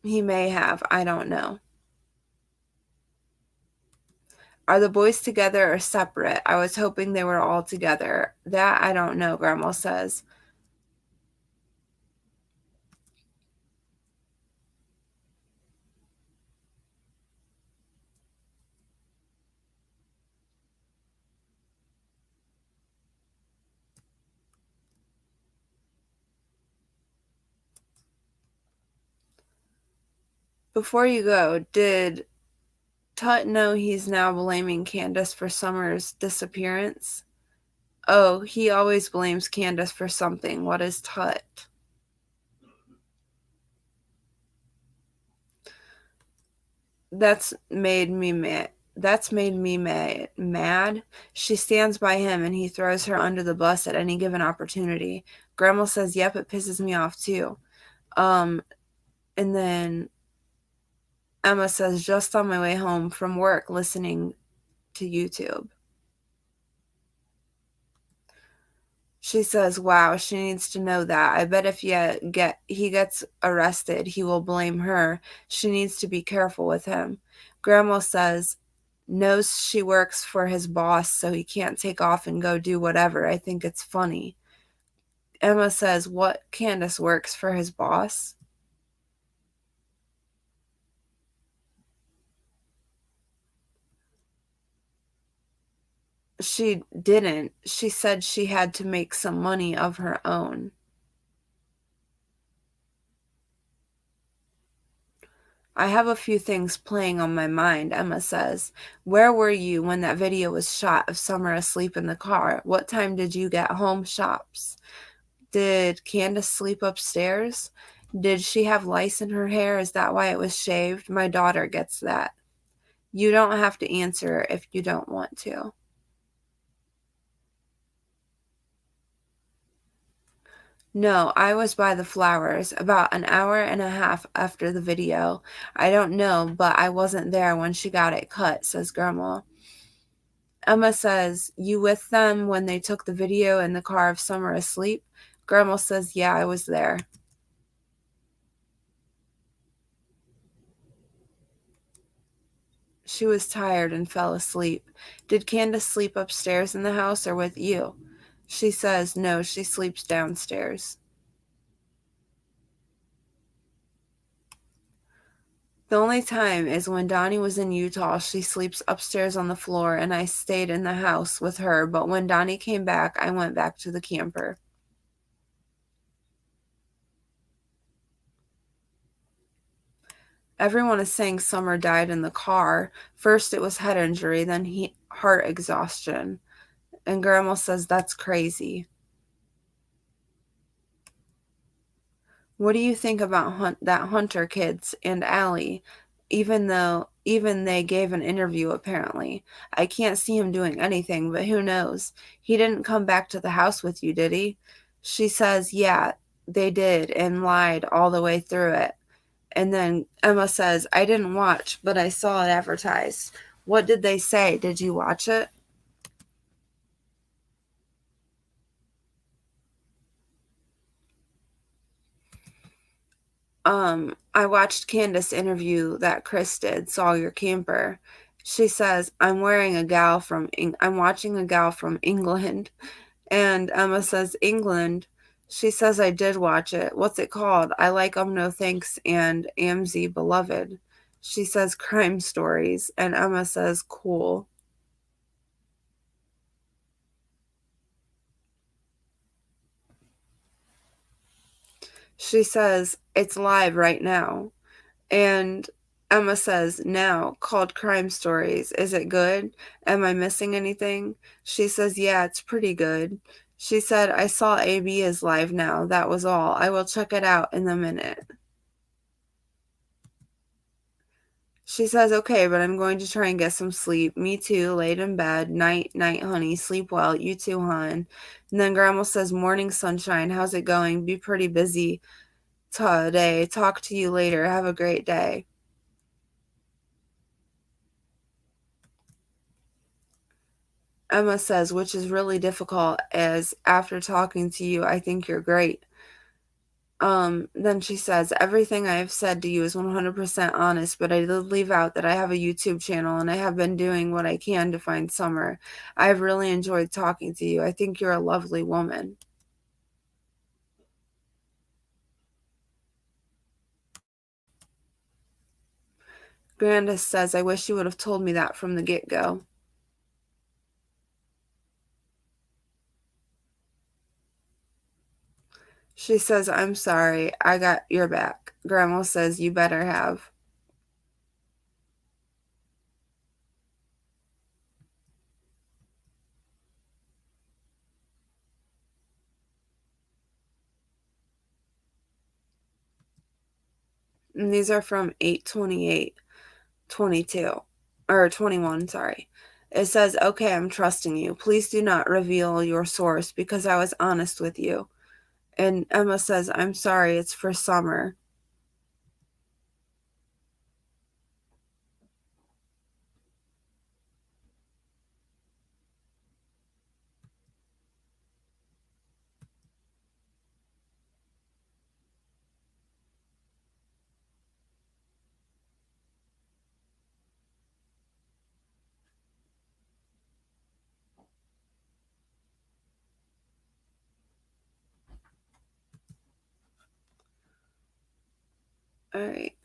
He may have, I don't know. Are the boys together or separate? I was hoping they were all together. That I don't know, Grandma says. Before you go, did Tut know he's now blaming Candace for Summer's disappearance? Oh, he always blames Candace for something. What is Tut? That's made me mad. That's made me mad. She stands by him and he throws her under the bus at any given opportunity. Grandma says, yep, it pisses me off too. Um, and then Emma says, just on my way home from work listening to YouTube. She says, wow, she needs to know that. I bet if he gets arrested, he will blame her. She needs to be careful with him. Grandma says, knows she works for his boss, so he can't take off and go do whatever. I think it's funny. Emma says, what, Candace works for his boss? She didn't. She said she had to make some money of her own. I have a few things playing on my mind, Emma says. Where were you when that video was shot of Summer asleep in the car? What time did you get home? Shops. Did Candace sleep upstairs? Did she have lice in her hair? Is that why it was shaved? My daughter gets that. You don't have to answer if you don't want to. No, I was by the flowers about an hour and a half after the video. I don't know, but I wasn't there when she got it cut, says Grandma. Emma says, you with them when they took the video in the car of Summer asleep? Grandma says, yeah, I was there. She was tired and fell asleep. Did Candace sleep upstairs in the house or with you? She says, no, she sleeps downstairs. The only time is when Donnie was in Utah. She sleeps upstairs on the floor, and I stayed in the house with her, but when Donnie came back, I went back to the camper. Everyone is saying Summer died in the car. First it was head injury, then heart exhaustion. And Grandma says that's crazy. What do you think about that Hunter kids and Allie? Even they gave an interview apparently. I can't see him doing anything, but who knows? He didn't come back to the house with you, did he? She says, yeah, they did, and lied all the way through it. And then Emma says, I didn't watch, but I saw it advertised. What did they say? Did you watch it? I watched Candace interview that Chris did, Saw Your Camper. She says, I'm watching a gal from England. And Emma says, England. She says, I did watch it. What's it called? I like No Thanks and AMZ Beloved. She says, Crime Stories. And Emma says, cool. She says, it's live right now. And Emma says, now, called Crime Stories. Is it good? Am I missing anything? She says, yeah, it's pretty good. She said, I saw AB is live now. That was all. I will check it out in a minute. She says, okay, but I'm going to try and get some sleep. Me too, laid in bed. Night, night, honey. Sleep well. You too, hon. And then Grandma says, morning, sunshine. How's it going? Be pretty busy today. Talk to you later. Have a great day. Emma says, which is really difficult, as after talking to you, I think you're great. Then she says, everything I have said to you is 100% honest, but I did leave out that I have a YouTube channel and I have been doing what I can to find Summer. I've really enjoyed talking to you. I think you're a lovely woman. Grandus says, I wish you would have told me that from the get-go. She says, I'm sorry. I got your back. Grandma says, you better have. And these are from 8/28/22, or 21, sorry. It says, okay, I'm trusting you. Please do not reveal your source because I was honest with you. And Emma says, I'm sorry, it's for Summer. All right.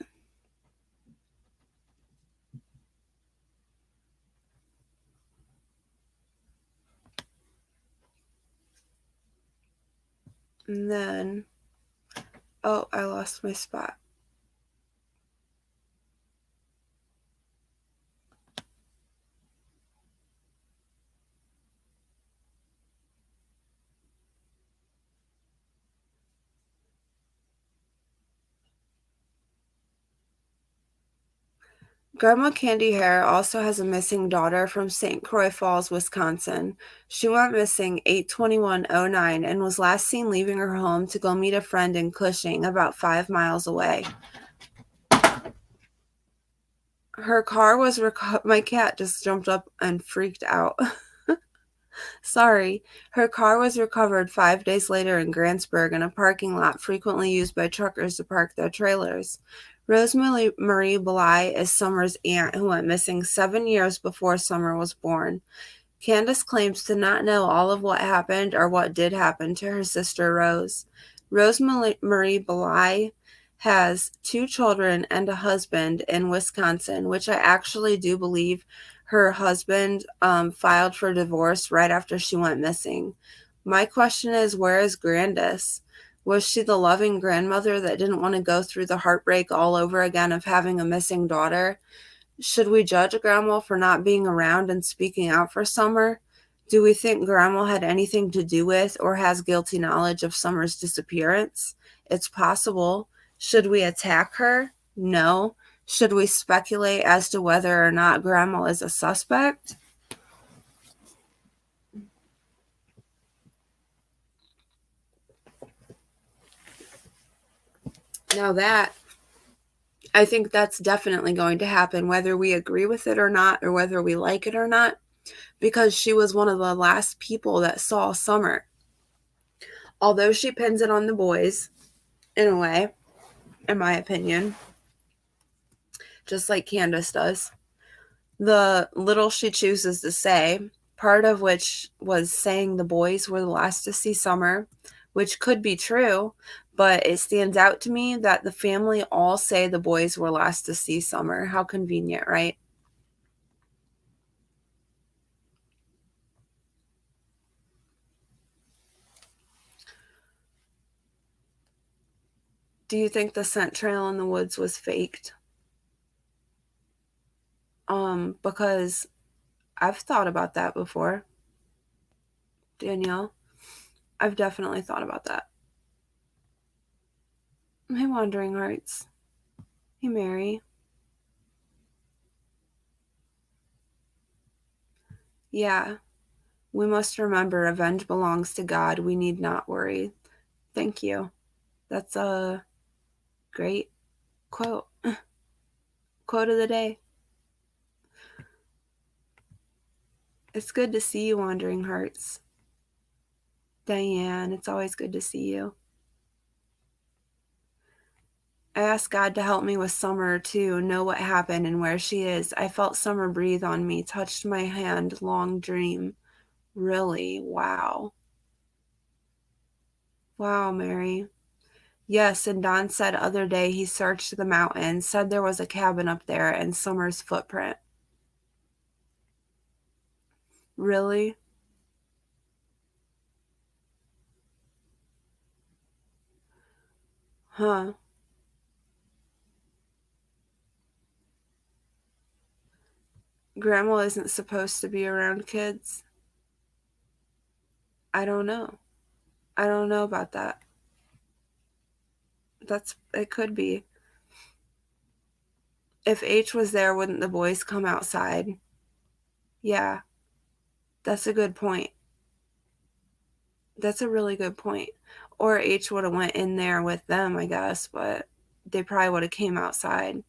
And then, oh, I lost my spot. Grandma Candy Harer also has a missing daughter from St. Croix Falls, Wisconsin. She went missing 8/21/09 and was last seen leaving her home to go meet a friend in Cushing, about 5 miles away. Her car was my cat just jumped up and freaked out. Sorry. Her car was recovered 5 days later in Grantsburg in a parking lot frequently used by truckers to park their trailers. Rosemary Bly is Summer's aunt who went missing 7 years before Summer was born. Candace claims to not know all of what happened or what did happen to her sister Rose. Rosemary Bly has 2 children and a husband in Wisconsin, which I actually do believe her husband filed for divorce right after she went missing. My question is, where is Grandus? Was she the loving grandmother that didn't want to go through the heartbreak all over again of having a missing daughter? Should we judge Grandma for not being around and speaking out for Summer? Do we think Grandma had anything to do with or has guilty knowledge of Summer's disappearance? It's possible. Should we attack her? No. Should we speculate as to whether or not Grandma is a suspect? Now I think that's definitely going to happen, whether we agree with it or not, or whether we like it or not, because she was one of the last people that saw Summer. Although she pins it on the boys, in a way, in my opinion, just like Candace does, the little she chooses to say, part of which was saying the boys were the last to see Summer, which could be true, but it stands out to me that the family all say the boys were last to see Summer. How convenient, right? Do you think the scent trail in the woods was faked? Because I've thought about that before, Danielle. I've definitely thought about that. Hey, Wandering Hearts. Hey, Mary. Yeah, we must remember revenge belongs to God. We need not worry. Thank you. That's a great quote. Quote of the day. It's good to see you, Wandering Hearts. Diane, it's always good to see you. I asked God to help me with Summer, too, know what happened and where she is. I felt Summer breathe on me, touched my hand, long dream. Really? Wow. Wow, Mary. Yes, and Don said other day he searched the mountain, said there was a cabin up there and Summer's footprint. Really? Huh. Grandma isn't supposed to be around kids? I don't know. I don't know about that. It could be. If H was there, wouldn't the boys come outside? Yeah, that's a good point. That's a really good point. Or H would have went in there with them, I guess, but they probably would have came outside.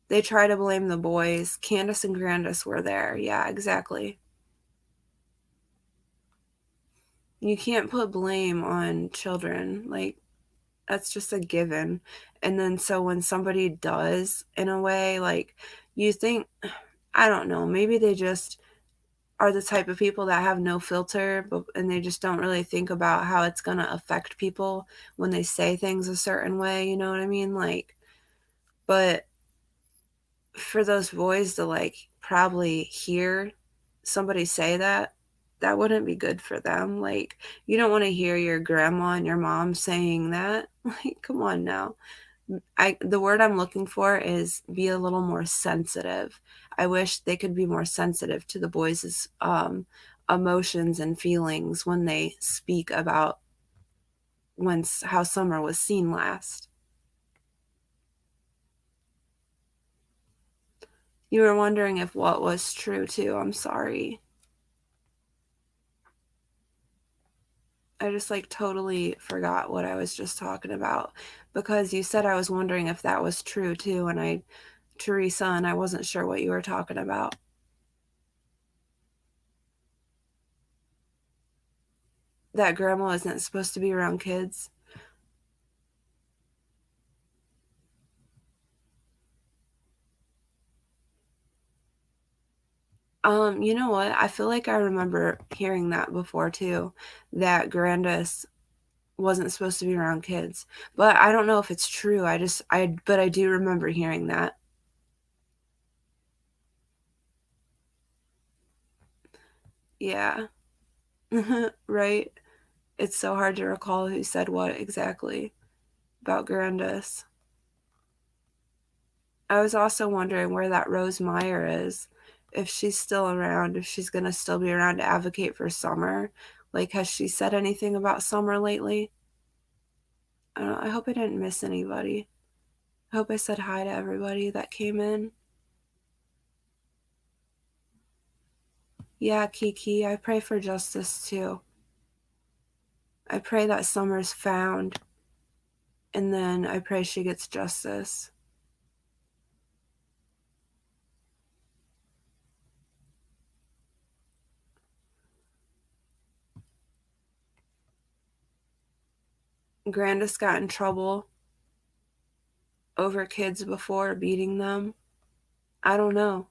They try to blame the boys. Candace and Grandus were there. Yeah, exactly. You can't put blame on children. Like, that's just a given. And then so when somebody does, in a way, like, you think, I don't know, maybe they just are the type of people that have no filter, and they just don't really think about how it's going to affect people when they say things a certain way, you know what I mean? Like, but for those boys to like probably hear somebody say that, that wouldn't be good for them. Like, you don't want to hear your grandma and your mom saying that. Like, come on now. The word I'm looking for is be a little more sensitive. I wish they could be more sensitive to the boys' emotions and feelings when they speak about how Summer was seen last. You were wondering if what was true too. I'm sorry. I just like totally forgot what I was just talking about because you said I was wondering if that was true too, and Teresa, and I wasn't sure what you were talking about. That grandma isn't supposed to be around kids. You know what? I feel like I remember hearing that before too, that Grandus wasn't supposed to be around kids. But I don't know if it's true. But I do remember hearing that. Yeah. Right? It's so hard to recall who said what exactly about Grandus. I was also wondering where that Rose Meyer is. If she's still around, if she's going to still be around to advocate for Summer. Like, has she said anything about Summer lately? I hope I didn't miss anybody. I hope I said hi to everybody that came in. Yeah, Kiki, I pray for justice too. I pray that Summer's found, and then I pray she gets justice. Grandus got in trouble over kids before, beating them. I don't know.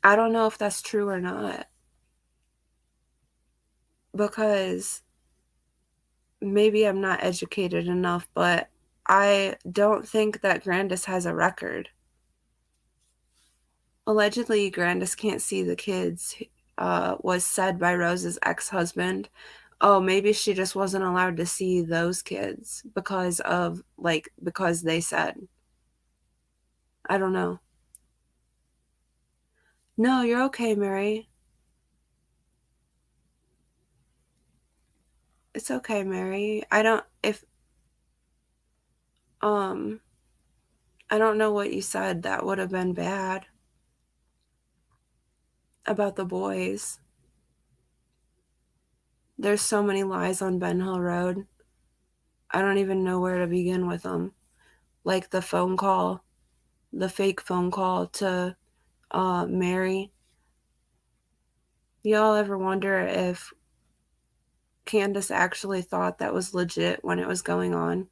I don't know if that's true or not. Because maybe I'm not educated enough, but I don't think that Grandus has a record. Allegedly, Grandus can't see the kids, was said by Rose's ex-husband. Oh, maybe she just wasn't allowed to see those kids because they said. I don't know. No, you're okay, Mary. It's okay, Mary. Um, I don't know what you said that would have been bad about the boys. There's so many lies on Ben Hill Road. I don't even know where to begin with them. Like the fake phone call to Mary. Y'all ever wonder if Candace actually thought that was legit when it was going on?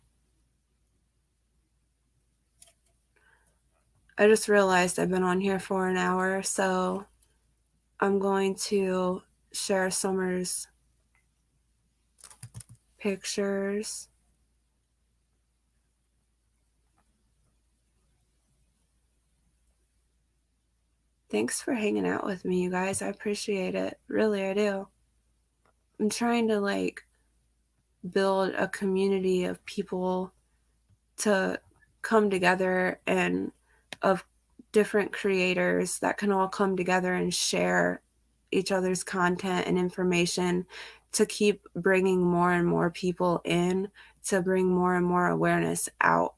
I just realized I've been on here for an hour, so I'm going to share Summer's pictures. Thanks for hanging out with me, you guys. I appreciate it. Really, I do. I'm trying to build a community of people to come together and of different creators that can all come together and share each other's content and information to keep bringing more and more people in, to bring more and more awareness out.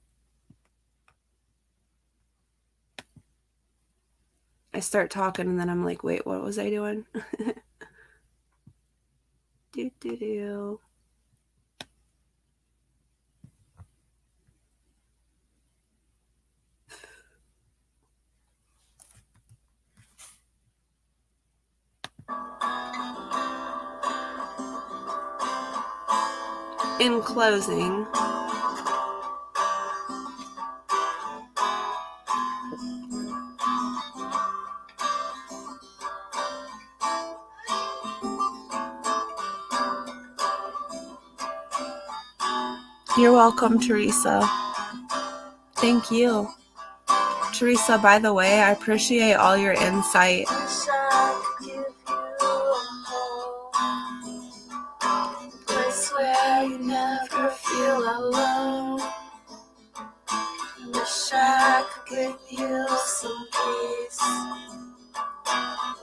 I start talking and then I'm like, wait, what was I doing? do do do. In closing, you're welcome, Teresa. Thank you. Teresa, by the way, I appreciate all your insight. Where you never feel alone. Wish I could give you some peace.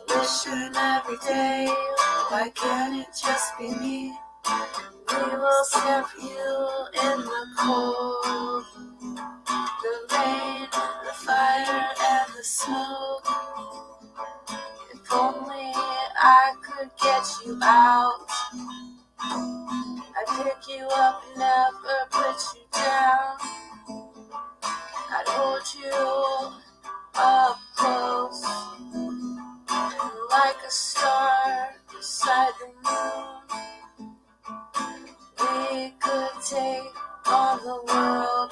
Wishing every day, why can't it just be me? We will scare you in the cold, the rain, the fire. smoke. If only I could get you out. I'd pick you up, never put you down. I'd hold you up close, like a star beside the moon. We could take on the world.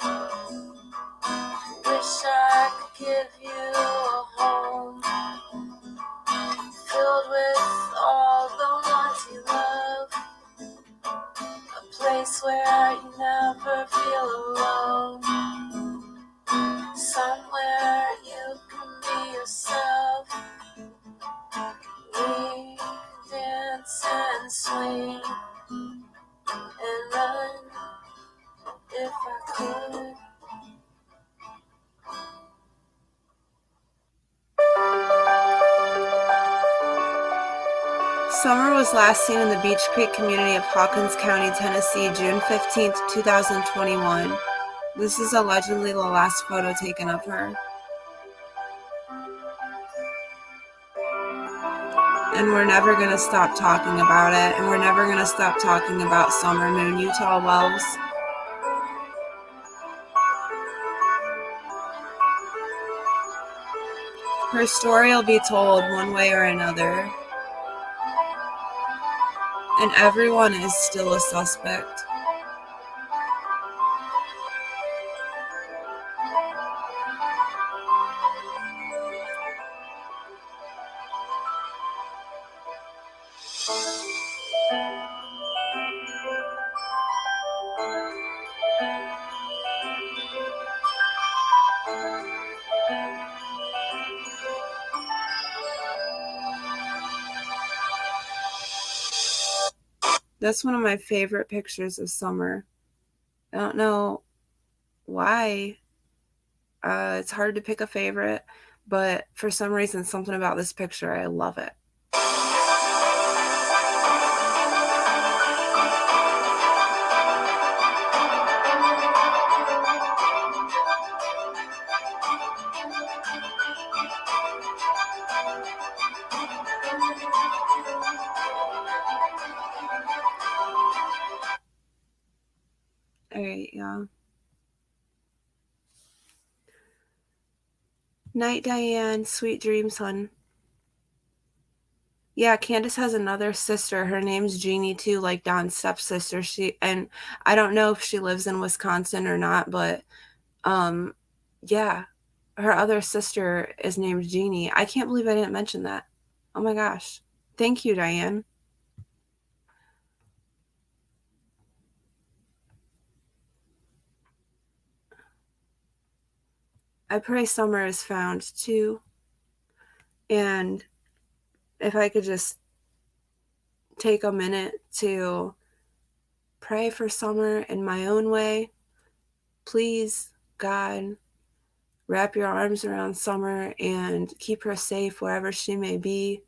Wish I could give you a home, filled with all the ones you love. A place where you never feel alone. Somewhere you can be yourself. We can dance and swing and run if I could. Summer was last seen in the Beech Creek community of Hawkins County, Tennessee, June 15th, 2021. This is allegedly the last photo taken of her. And we're never going to stop talking about it, and we're never going to stop talking about Summer Moon Utah Wells. Her story will be told one way or another, and everyone is still a suspect. That's one of my favorite pictures of Summer. I don't know why. It's hard to pick a favorite, but for some reason, something about this picture, I love it. Alright, y'all. Night, Diane. Sweet dreams, hun. Yeah, Candace has another sister. Her name's Jeannie, too, like Don's stepsister. And I don't know if she lives in Wisconsin or not, but yeah, her other sister is named Jeannie. I can't believe I didn't mention that. Oh my gosh. Thank you, Diane. I pray Summer is found too. And if I could just take a minute to pray for Summer in my own way, please, God, wrap your arms around Summer and keep her safe wherever she may be,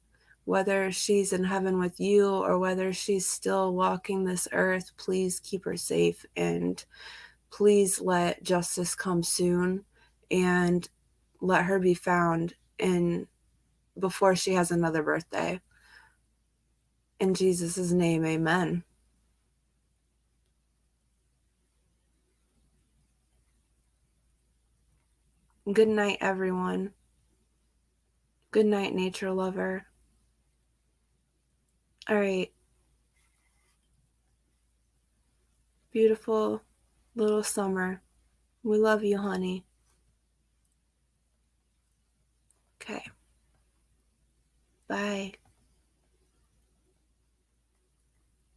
whether she's in heaven with you or whether she's still walking this earth. Please keep her safe, and please let justice come soon, and let her be found before she has another birthday. In Jesus' name, amen. Good night, everyone. Good night, nature lover. All right. Beautiful little Summer. We love you, honey. Okay. Bye.